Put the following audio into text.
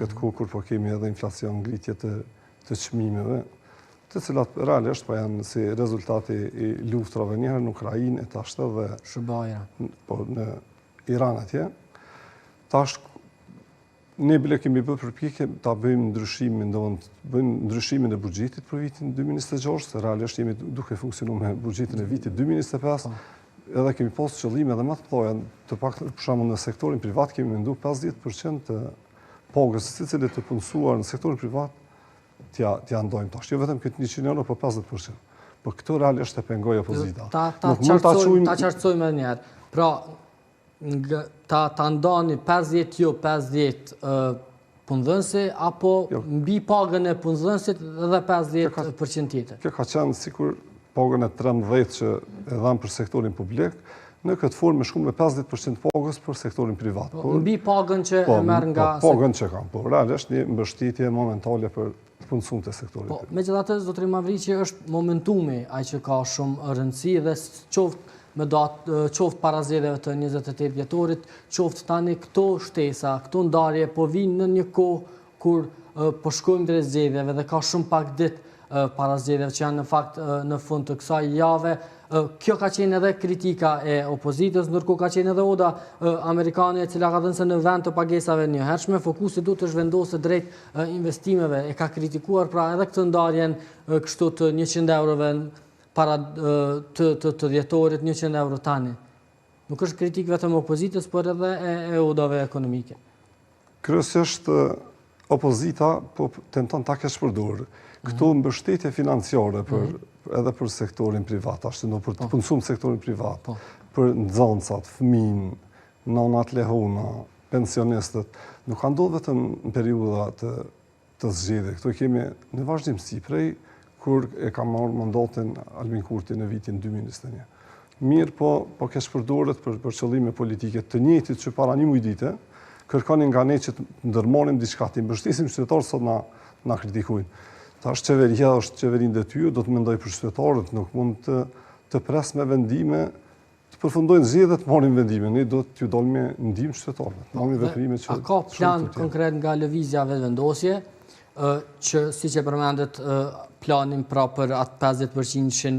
këtë kohë kur po kemi edhe inflacion ngritje të çmimeve, të cilat realisht po janë si rezultati i luftrave njëherë në Ukrainë e tashtë dhe në Iran atje. Tash ne bile kemi bërë përpjekje ta bëjmë ndryshimin e buxhetit për vitin 2026, se realisht jemi duke funksionuar me buxhetin e vitit 2025. Edhe kemi pas qëllime edhe më të mëdha, të paktën për shembull në sektorin privat kemi menduar 50% të pagës së cilit të punësuar në sektorin privat t'ja ndojmë tash. Jo vetëm këtë 100 euro, po 50%. Po këto realisht e pengoj opozita. Ta qartësojmë edhe një herë. Pra, ta ndani 50 jo 50 punëdhënësi, apo mbi pagën e punëdhënësit edhe 50% tjetër? Kjo ka qenë sikur pagën e 13 që e dhamë për sektorin publik, në këtë formë shku me 50% pagës për sektorin privat. Mbi pagën që e merr nga... Pagën që kam, po realisht një mbështetje momentale për punësumt e sektorit. Megjithatë, zotëri Mavriqi, është momentumi ai që ka shumë rëndësi dhe qoftë para zgjedhjeve të 28 dhjetorit, qoftë tani këto shtesa, këto ndarje po vinë në një kohë kur po shkojmë drejt zgjedhjeve dhe ka shumë pak ditë para zgjedhjeve që janë në fakt në fund të kësaj jave. Kjo ka qenë edhe kritika e opozitës, ndërkohë ka qenë edhe oda amerikane e cila ka thënë se në vend të pagesave njëhershme, fokusi duhet të zhvendosë drejt investimeve. E ka kritikuar pra edhe këtë ndarjen kështu të 100 eurove para të dhjetorit, 100 euro tani. Nuk është kritik vetëm opozitës, por edhe e odave ekonomike. Kryesisht opozita po tenton ta kesh përdorur këto mbështetje financiare edhe për sektorin privat, ashtu në për të punësuar sektorin privat, për nxënësat, fëmijë, nënat lehuna, pensionistët, nuk ka ndodhur vetëm në periudha të zgjedhjeve. Këto kemi në vazhdimsi prej kur e ka marrë mandatin Albin Kurti në vitin 2021. Mirë, po kesh përdoret për qëllime politike të njëjtit që para një mujdite, kërkonin nga ne që të ndërmarrim diçka, të mbështesim qytetarët sot na kritikojnë. Tash qeveria është qeverinë detyrë, do të mendoj për qytetarët, nuk mund të pres me vendime, të përfundojnë zgjedhjet, marrin vendime, ne do t'ju dalë me ndihmë qytetarëve. A ka plan konkret nga lëvizja vendosje, që siç e përmendet planin pra për atë 50%